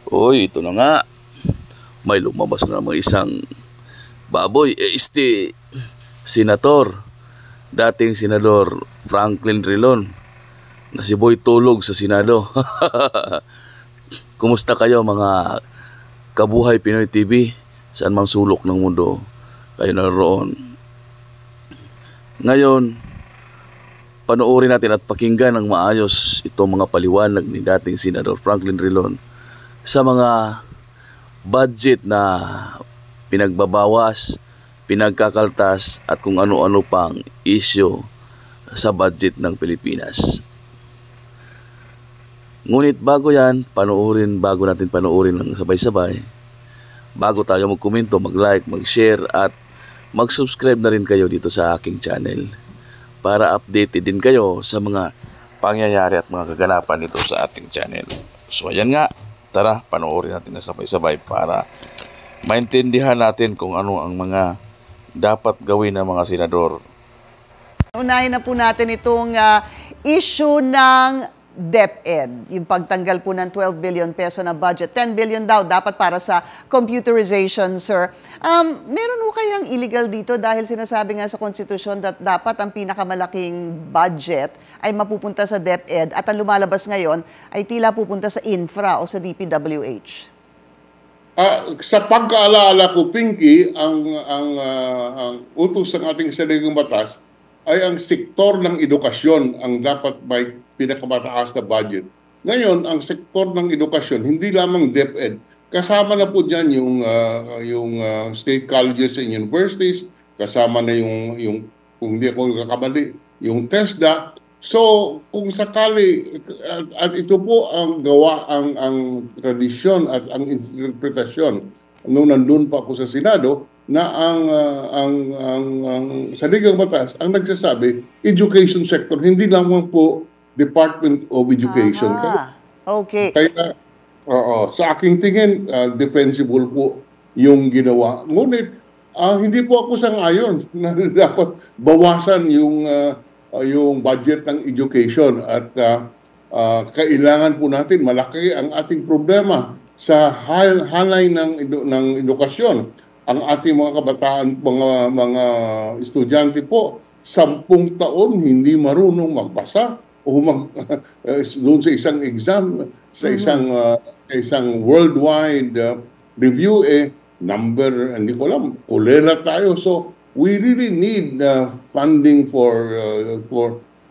Uy, ito na nga. May lumabas na mga isang baboy. Senator. Dating Senador Franklin Drilon. Na si Boy tulog sa Senado. Kumusta kayo mga kabuhay Pinoy TV? Saan mang sulok ng mundo kayo naroon. Ngayon, panoorin natin at pakinggan ng maayos itong mga paliwanag ni dating Senador Franklin Drilon sa mga budget na pinagbabawas, pinagkakaltas at kung ano-ano pang isyo sa budget ng Pilipinas. Ngunit bago natin panoorin ng sabay-sabay, bago tayo magkomento, mag-like, mag-share at mag-subscribe na rin kayo dito sa aking channel para updated din kayo sa mga pangyayari at mga kaganapan dito sa ating channel. So ayan nga, tara panoorin natin na sabay-sabay para maintindihan natin kung ano ang mga dapat gawin ng mga senador. Unahin na po natin itong issue ng DepEd, yung pagtanggal po ng 12 billion peso na budget. 10 billion daw dapat para sa computerization, sir. Meron po kayang illegal dito dahil sinasabi nga sa konstitusyon that dapat ang pinakamalaking budget ay mapupunta sa DepEd at ang lumalabas ngayon ay tila pupunta sa infra o sa DPWH. Sa pagkaalala ko, Pinky, ang utos ng ating saligang batas ay ang sektor ng edukasyon ang dapat may pinakamataas na budget. Ngayon, ang sektor ng edukasyon, hindi lamang DepEd, kasama na po dyan yung state colleges and universities, kasama na yung kung hindi ako kakamali, yung TESDA. So, kung sakali, at ito po ang ang tradisyon at ang interpretasyon nung nandun pa ako sa Senado, na ang saligang batas ang nagsasabi, education sector, hindi lamang po Department of Education. Okay. Kaya, sa aking tingin, defensible po yung ginawa. Ngunit, hindi po ako sang-ayon na dapat bawasan yung budget ng education at kailangan po natin, malaki ang ating problema sa hanay ng edukasyon. Ang ating mga kabataan, mga estudyante po, 10 taon hindi marunong magbasa o doon sa isang exam, sa isang worldwide review, hindi ko alam, kulela tayo. So, we really need funding for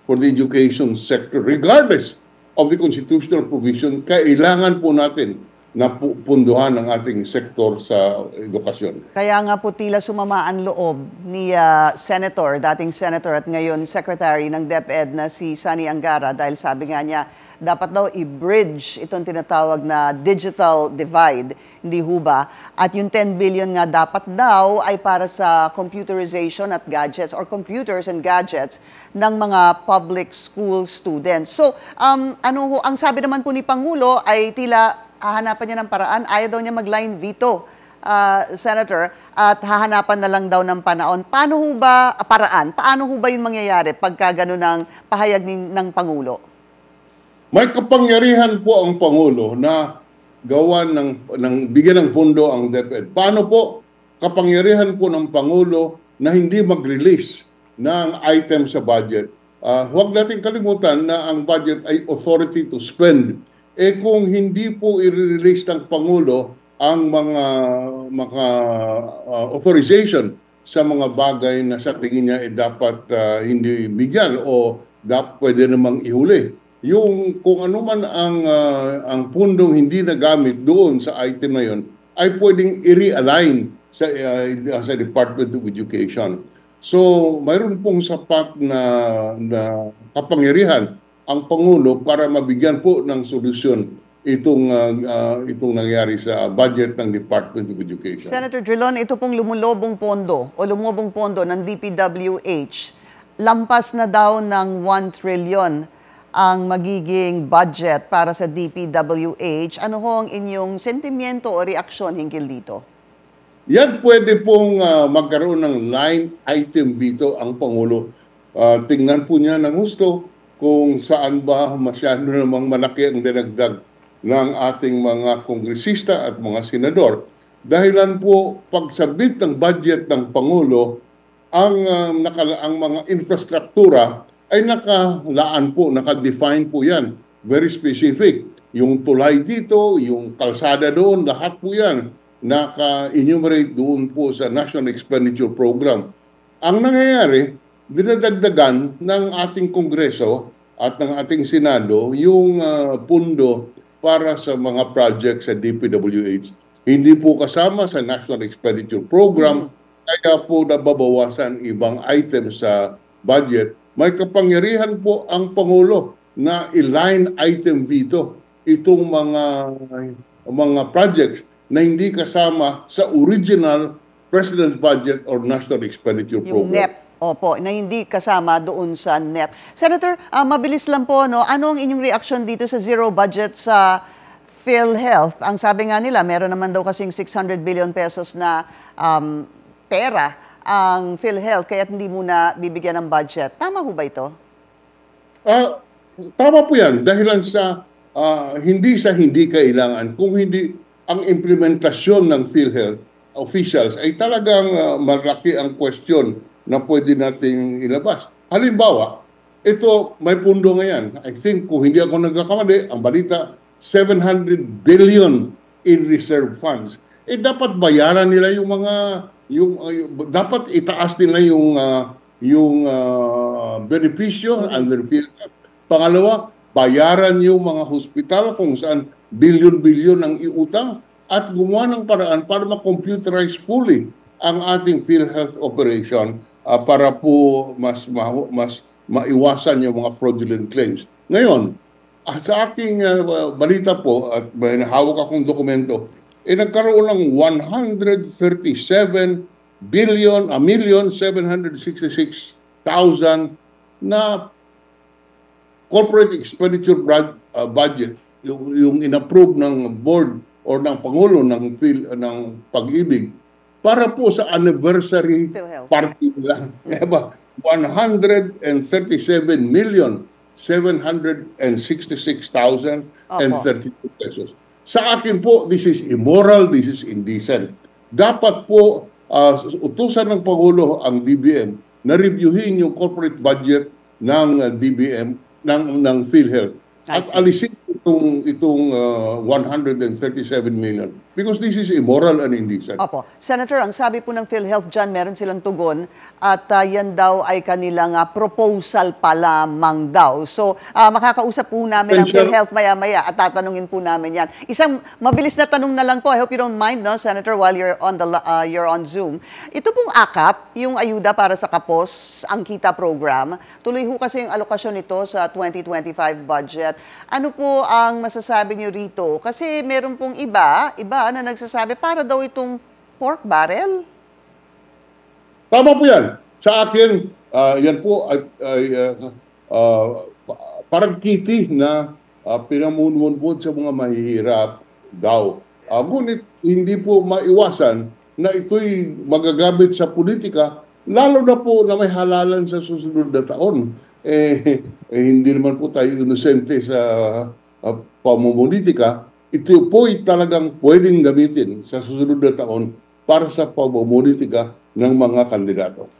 the education sector. Regardless of the constitutional provision, kailangan po natin na punduhan ng ating sektor sa edukasyon. Kaya nga po tila sumama ang loob ni dating Senator at ngayon Secretary ng DepEd na si Sani Angara dahil sabi nga niya dapat daw i-bridge itong tinatawag na digital divide, hindi ho ba? At yung 10 billion nga dapat daw ay para sa computerization at gadgets or computers and gadgets ng mga public school students. So, ang sabi naman po ni Pangulo ay tila hahanapan niya ng paraan. Ayaw daw niya mag-line veto, Senator, at hahanapan na lang daw ng paraan. Paano ho ba yung mangyayari pagka gano'n ang pahayag ng Pangulo? May kapangyarihan po ang Pangulo na gawan bigyan ng pondo ang DepEd. Paano po kapangyarihan po ng Pangulo na hindi mag-release ng item sa budget? Huwag natin kalimutan na ang budget ay authority to spend. Kung hindi po i-release ng Pangulo ang mga authorization sa mga bagay na sa tingin niya dapat hindi bigyan o pwede namang ihuli. Yung kung ano man ang pundong hindi nagamit doon sa item na yon ay pwedeng i-realign sa Department of Education. So, mayroon pong sapat na kapangyarihan ang Pangulo para mabigyan po ng solusyon itong nangyari sa budget ng Department of Education. Senator Drilon, ito pong lumubong pondo ng DPWH, lampas na daw ng 1 trillion ang magiging budget para sa DPWH. Ano ho ang inyong sentimiento o reaksyon hinggil dito? Yan pwede pong magkaroon ng line item dito ang Pangulo. Tingnan po niya ng gusto kung saan ba masyado namang malaki ang dinagdag ng ating mga kongresista at mga senador. Dahilan po pagsabit ng budget ng Pangulo, ang mga infrastruktura ay nakalaan po, nakadefine po yan. Very specific. Yung tulay dito, yung kalsada doon, lahat po yan naka-enumerate doon po sa National Expenditure Program. Ang nangyayari, dinadagdagan ng ating Kongreso at ng ating Senado yung pundo para sa mga project sa DPWH. Hindi po kasama sa National Expenditure Program, kaya po nababawasan ibang items sa budget. May kapangyarihan po ang Pangulo na i-line item veto itong mga projects na hindi kasama sa original President's Budget or National Expenditure Yung Program. NEP, opo, na hindi kasama doon sa NEP. Senator, mabilis lang po, no? Ano ang inyong reaksyon dito sa zero budget sa PhilHealth? Ang sabi nga nila, meron naman daw kasing 600 billion pesos na pera ang PhilHealth, kaya hindi muna bibigyan ng budget. Tama ho ba ito? Tama po yan. Dahilan sa hindi kailangan. Kung hindi, ang implementasyon ng PhilHealth officials ay talagang malaki ang question na pwede nating ilabas. Halimbawa, ito may pundo ngayon. I think kung hindi ako nagkakamali, ang balita, 700 billion in reserve funds. Dapat bayaran nila yung mga dapat itaas nila yung benepisyo under PhilHealth. Pangalawa, bayaran yung mga hospital kung saan bilyon-bilyon ang iutang at gumawa ng paraan para ma-computerize fully ang ating PhilHealth operation para po mas maiwasan yung mga fraudulent claims. Ngayon, sa ating balita po at may hawak akong dokumento, nagkaroon ng 137,766,000 na corporate expenditure budget, yung inapprove ng board or ng Pangulo ng Pag-ibig para po sa anniversary PhilHealth. party nila. 137,766,032 pesos. Sa akin po, this is immoral, this is indecent. Dapat po utusan ng Pangulo ang DBM na reviewin yung corporate budget ng DBM, ng PhilHealth. At alisin itong 137 million because this is immoral and indecent. Opo. Senator, ang sabi po ng PhilHealth dyan, meron silang tugon at yan daw ay kanilang proposal pa lamang daw. So, makakausap po namin ang PhilHealth maya-maya at tatanungin po namin yan. Isang mabilis na tanong na lang po. I hope you don't mind, no, Senator, while you're on Zoom. Ito pong AKAP, yung ayuda para sa kapos, ang KITA program, tuloy ho kasi yung alokasyon nito sa 2025 budget. Ano po ang masasabi niyo rito? Kasi meron pong iba na nagsasabi para daw itong pork barrel. Tama po yan. Sa akin, yan po ay parang kitty na pinamunmunbod sa mga mahihirap daw. Ngunit hindi po maiwasan na ito'y magagamit sa politika, lalo na po na may halalan sa susunod na taon. Hindi naman po tayo inosente sa pamumulitika. Ito po'y talagang pwedeng gamitin sa susunod na taon para sa pamumulitika ng mga kandidato.